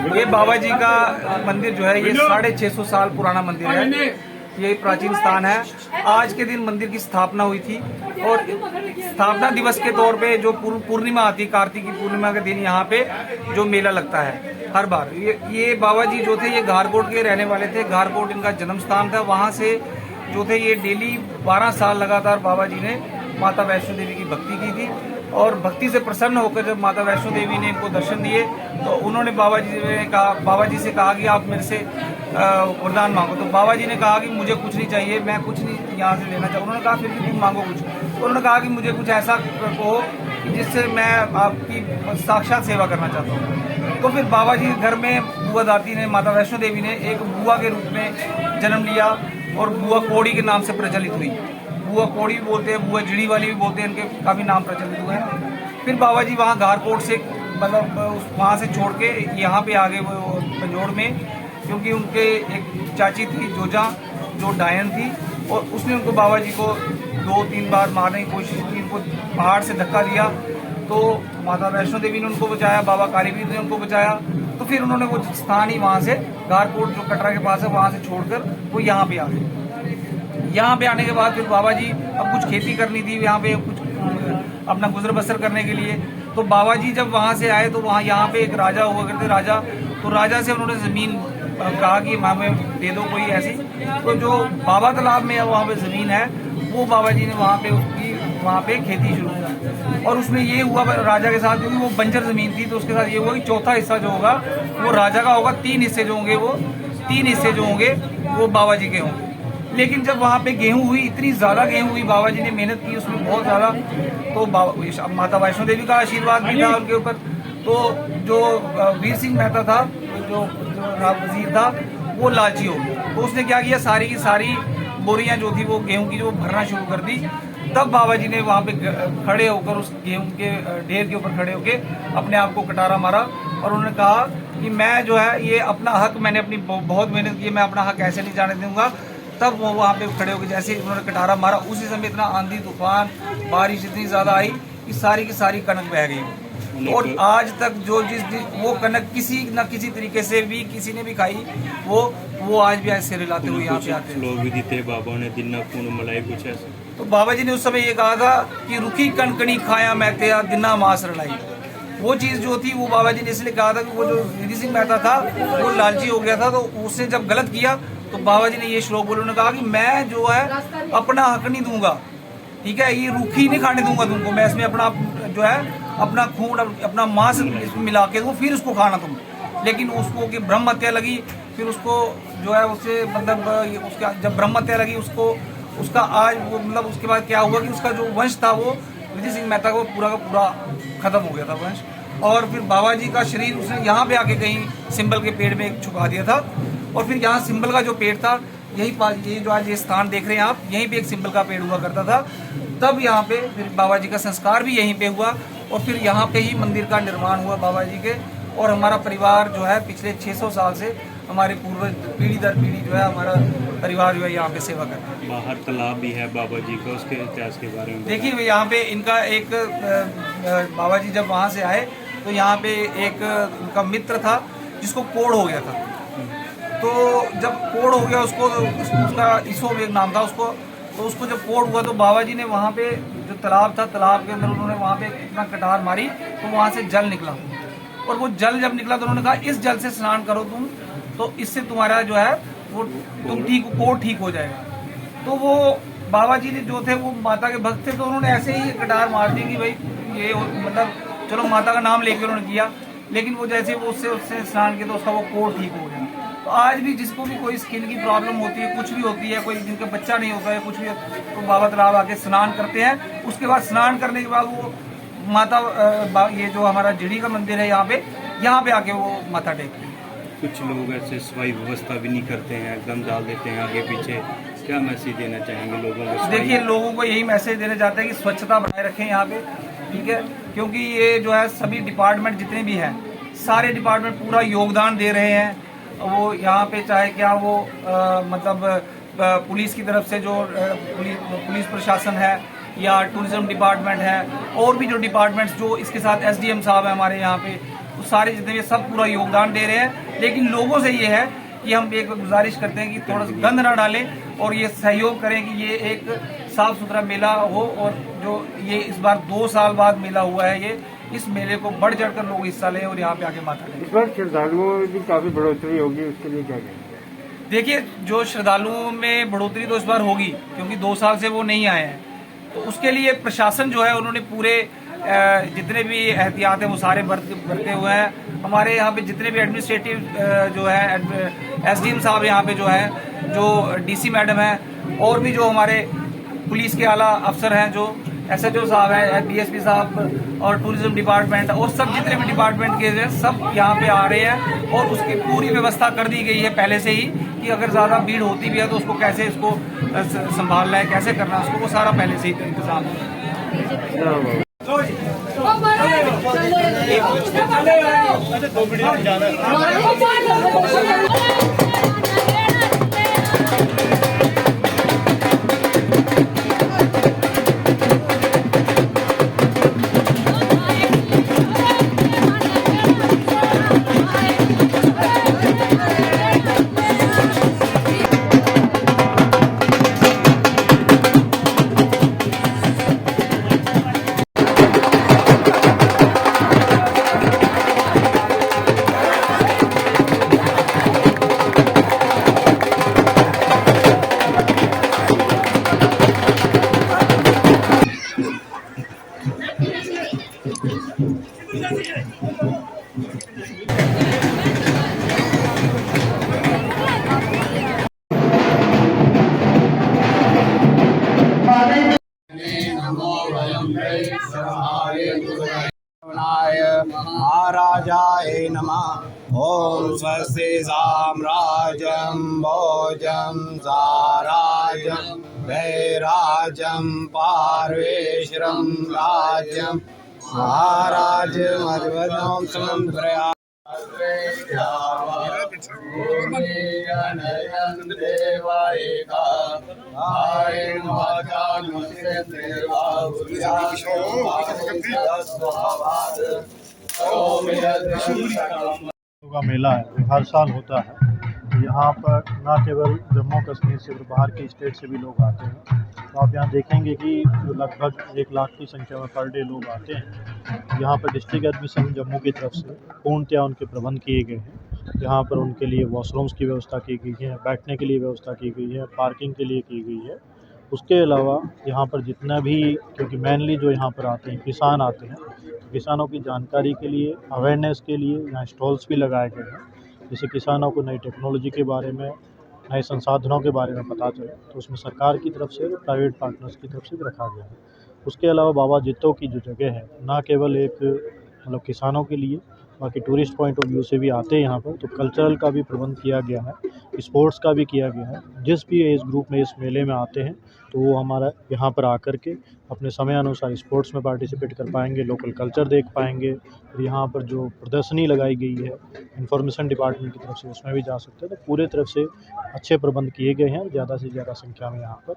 ये बाबा जी का मंदिर जो है ये 650 साल पुराना मंदिर है। ये प्राचीन स्थान है। आज के दिन मंदिर की स्थापना हुई थी और स्थापना दिवस के तौर पे जो पूर्णिमा आती है, कार्तिक की पूर्णिमा के दिन यहाँ पे जो मेला लगता है हर बार। ये बाबा जी जो थे ये घारकोट के रहने वाले थे। घारकोट इनका जन्म स्थान था। वहाँ से जो थे ये डेली 12 साल लगातार बाबा जी ने माता वैष्णो देवी की भक्ति की थी और भक्ति से प्रसन्न होकर जब माता वैष्णो देवी ने इनको दर्शन दिए तो उन्होंने बाबा जी से कहा कि आप मेरे से वरदान मांगो। तो बाबा जी ने कहा कि मुझे कुछ नहीं चाहिए, मैं कुछ नहीं यहाँ से लेना चाहूँ। उन्होंने कहा फिर भी तुम मांगो कुछ। तो उन्होंने कहा कि मुझे कुछ ऐसा कहो जिससे मैं आपकी साक्षात सेवा करना चाहता हूँ। तो फिर बाबा जी घर में बुआ दाती ने, माता वैष्णो देवी ने एक बुआ के रूप में जन्म लिया और बुआ कौड़ी के नाम से प्रचलित हुई। बुआ कौड़ी भी बोलते हैं, बुआ जिड़ी वाली भी बोलते हैं, इनके काफ़ी नाम प्रचलित हुए हैं। फिर बाबा जी वहाँ घारकोट से मतलब वहाँ से छोड़ के यहाँ पे आ गए वो पंजोड़ में, क्योंकि उनके एक चाची थी जोजा जो डायन थी और उसने उनको बाबा जी को 2-3 बार मारने की कोशिश की। उनको पहाड़ से धक्का दिया तो माता वैष्णो देवी ने उनको बचाया, बाबा कालीवीर ने उनको बचाया। तो फिर उन्होंने वो स्थान ही वहाँ से घारकोट जो कटरा के पास है वहाँ से छोड़कर वो यहाँ पे आ गए। यहाँ पे आने के बाद फिर बाबा जी अब कुछ खेती करनी थी यहाँ पे, कुछ अपना गुजर बसर करने के लिए। तो बाबा जी जब वहाँ से आए तो वहाँ यहाँ पे एक राजा हुआ करते राजा, तो राजा से उन्होंने ज़मीन कहा कि हमें दे दो कोई ऐसी। तो जो बाबा तालाब में वहाँ पे ज़मीन है वो बाबा जी ने वहाँ पे खेती शुरू की। और उसमें ये हुआ राजा के साथ, क्योंकि वो बंजर ज़मीन थी तो उसके साथ ये हुआ कि चौथा हिस्सा जो होगा वो राजा का होगा, 3 हिस्से जो होंगे वो बाबा जी के होंगे। लेकिन जब वहाँ पे गेहूं हुई, इतनी ज़्यादा गेहूं हुई, बाबा जी ने मेहनत की उसमें बहुत ज़्यादा, तो माता वैष्णो देवी का आशीर्वाद भी था उनके ऊपर। तो जो वीर सिंह मेहता था, जो वजीर था, वो लालची हो गया। तो उसने क्या किया, सारी की सारी बोरियां जो थी वो गेहूं की जो भरना शुरू कर दी। तब बाबा जी ने वहाँ पे खड़े होकर उस गेहूं के ढेर के ऊपर खड़े होकर अपने आप को कटारा मारा और उन्होंने कहा कि मैं जो है ये अपना हक, मैंने अपनी बहुत मेहनत की, मैं अपना हक ऐसे नहीं जाने दूंगा। तब वो वहाँ पे खड़े होकर जैसे उन्होंने कटारा मारा, उसी समय इतना आंधी तूफान बारिश इतनी ज़्यादा आई कि सारी की सारी कनक बह गई। और आज तक जो वो कनक किसी न किसी तरीके से भी किसी ने भी खाई, वो आज भी ऐसे रिलाते हुए यहाँ पे आते हैं। लोग भी देते बाबा ने दिना खून मलाई कुछ ऐसे। तो बाबा जी ने उस समय ये कहा था कि रुखी कनकनी खाया मैं तेरा दिना मास रलाई। वो चीज़ जो थी वो बाबा जी ने इसलिए कहा था कि वो जो वीर सिंह मेहता था वो लालची हो गया था। तो उसने जब गलत किया तो बाबा जी ने ये श्लोक बोले, उन्होंने कहा कि मैं जो है अपना हक नहीं दूंगा, ठीक है, ये रूखी नहीं खाने दूंगा तुमको, मैं इसमें अपना जो है अपना खून अपना मांस इसमें मिला के दूँ, फिर उसको खाना तुम। लेकिन उसको कि ब्रह्म हत्या लगी, फिर उसको जो है उससे मतलब उसका जब ब्रह्म हत्या लगी उसका आज वो मतलब उसके बाद क्या हुआ कि उसका जो वंश था वो वीर सिंह मेहता का पूरा खत्म हो गया था वंश। और फिर बाबा जी का शरीर उसने यहाँ पे आके कहीं सिंबल के पेड़ में छुपा दिया था। और फिर यहाँ सिंबल का जो पेड़ था यही पास, ये जो आज ये स्थान देख रहे हैं आप, यहीं पे एक सिंबल का पेड़ हुआ करता था। तब यहाँ पे फिर बाबा जी का संस्कार भी यहीं पे हुआ और फिर यहाँ पे ही मंदिर का निर्माण हुआ बाबा जी के। और हमारा परिवार जो है पिछले 600 साल से हमारे पूर्वज पीढ़ी दर पीढ़ी जो है हमारा परिवार जो है यहाँ पे सेवा करता है। बाहर तालाब भी है बाबा जी का, उसके इतिहास के बारे में देखिए यहाँ पे इनका एक बाबा जी जब वहाँ से आए तो यहाँ पे एक उनका मित्र था जिसको कोढ़ हो गया था। तो जब कोढ़ हो गया उसका ईसो एक नाम था उसको जब कोढ़ हुआ तो बाबा जी ने वहाँ पे जो तालाब था, तालाब के अंदर उन्होंने वहाँ पे इतना कटार मारी तो वहाँ से जल निकला। और वो जल जब निकला तो उन्होंने कहा इस जल से स्नान करो तुम, तो इससे तुम्हारा जो है वो तुम कोढ़ ठीक हो जाएगा। तो वो बाबा जी ने जो थे वो माता के भक्त थे, तो उन्होंने ऐसे ही कटार मार दी कि भाई ये मतलब चलो माता का नाम लेके उन्होंने किया। लेकिन वो जैसे वो उससे स्नान किया तो उसका वो कोढ़ ठीक हो गया। तो आज भी जिसको भी कोई स्किन की प्रॉब्लम होती है, कुछ भी होती है, कोई जिनका बच्चा नहीं होता है, कुछ भी, तो बाबा तालाब आके स्नान करते हैं। उसके बाद स्नान करने के बाद वो माता, ये जो हमारा जिड़ी का मंदिर है यहाँ पे आके वो माथा टेकते हैं। कुछ लोग ऐसे सफाई व्यवस्था भी नहीं करते हैं, एकदम डाल देते हैं आगे पीछे। क्या मैसेज देना चाहेंगे लोगों को? देखिए, लोगों को यही मैसेज देना चाहते हैं कि स्वच्छता बनाए रखें यहाँ पे, ठीक है, क्योंकि ये जो है सभी डिपार्टमेंट जितने भी हैं, सारे डिपार्टमेंट पूरा योगदान दे रहे हैं। वो यहाँ पे चाहे क्या वो मतलब पुलिस की तरफ से जो पुलिस प्रशासन है या टूरिज्म डिपार्टमेंट है, और भी जो डिपार्टमेंट्स जो इसके साथ SDM साहब हैं हमारे यहाँ पे, वो सारे जितने भी सब पूरा योगदान दे रहे हैं। लेकिन लोगों से ये है कि हम एक गुजारिश करते हैं कि थोड़ा सा गंद ना डालें और ये सहयोग करें कि ये एक साफ सुथरा मेला हो। और जो ये इस बार 2 साल बाद मेला हुआ है, ये इस मेले को बढ़ चढ़ कर लोग हिस्सा लें और यहाँ पे आके माथा टेकें। इस बार श्रद्धालुओं में भी काफी बढ़ोतरी होगी, उसके लिए क्या कहेंगे? देखिए, जो श्रद्धालुओं में बढ़ोतरी तो इस बार होगी, क्योंकि 2 साल से वो नहीं आए हैं। तो उसके लिए प्रशासन जो है उन्होंने पूरे जितने भी एहतियात हैं वो सारे बरते हुए हैं। हमारे यहाँ पे जितने भी एडमिनिस्ट्रेटिव जो है SDM साहब यहाँ पे जो है, जो DC मैडम है, और भी जो हमारे पुलिस के आला अफसर हैं, जो SHO साहब हैं, DSP साहब और टूरिज्म डिपार्टमेंट, और सब जितने भी डिपार्टमेंट के हैं सब यहाँ पे आ रहे हैं। और उसकी पूरी व्यवस्था कर दी गई है पहले से ही कि अगर ज़्यादा भीड़ होती भी है तो उसको कैसे इसको संभालना है, कैसे करना है, उसको वो सारा पहले से ही इंतजाम है। महाराजाय नमः। ओम स्वस्ति साम्राज्यं भोजं साराज्यं वैराज्यं पार्वेश्वरं राज्यं महाराज्यमद्भुतं समन्त्रया का मेला है, जो हर साल होता है। यहाँ पर न केवल जम्मू कश्मीर से बाहर के स्टेट से भी लोग आते हैं। तो आप यहाँ देखेंगे कि लगभग 1 लाख की संख्या में पर डे लोग आते हैं। यहाँ पर डिस्ट्रिक्ट एडमिशन जम्मू की तरफ से पूर्णतया उनके प्रबंध किए गए हैं। यहाँ पर उनके लिए वॉशरूम्स की व्यवस्था की गई है, बैठने के लिए व्यवस्था की गई है, पार्किंग के लिए की गई है। उसके अलावा यहाँ पर जितना भी, क्योंकि मेनली जो यहाँ पर आते हैं किसान आते हैं, किसानों की जानकारी के लिए, अवेयरनेस के लिए यहाँ स्टॉल्स भी लगाए गए हैं, जिससे किसानों को नई टेक्नोलॉजी के बारे में, नए संसाधनों के बारे में पता चले। तो उसमें सरकार की तरफ से, प्राइवेट पार्टनर्स की तरफ से भी रखा गया है। उसके अलावा बाबा जित्तो की जो जगह है, ना केवल एक मतलब किसानों के लिए, बाकी टूरिस्ट पॉइंट ऑफ व्यू से भी आते हैं यहाँ पर। तो कल्चरल का भी प्रबंध किया गया है, स्पोर्ट्स का भी किया गया है। जिस भी एज ग्रुप में इस मेले में आते हैं तो वो हमारा यहाँ पर आकर के अपने समय अनुसार स्पोर्ट्स में पार्टिसिपेट कर पाएंगे, लोकल कल्चर देख पाएंगे। और यहाँ पर जो प्रदर्शनी लगाई गई है इंफॉर्मेशन डिपार्टमेंट की तरफ से, उसमें भी जा सकते हैं। तो पूरे तरफ से अच्छे प्रबंध किए गए हैं। ज़्यादा से ज़्यादा संख्या में यहाँ पर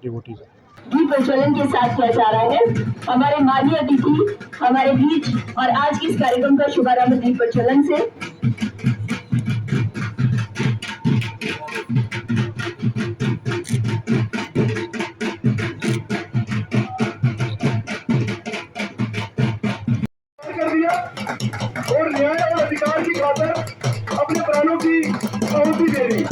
डिवोटीज हैं। दीप प्रज्वलन के साथ किया जा रहा है। हमारे माननीय अतिथि हमारे बीच, और आज के इस कार्यक्रम का शुभारंभ दीप प्रज्वलन से। और न्याय और अधिकार की खातिर अपने प्राणों की आहुति दे रही।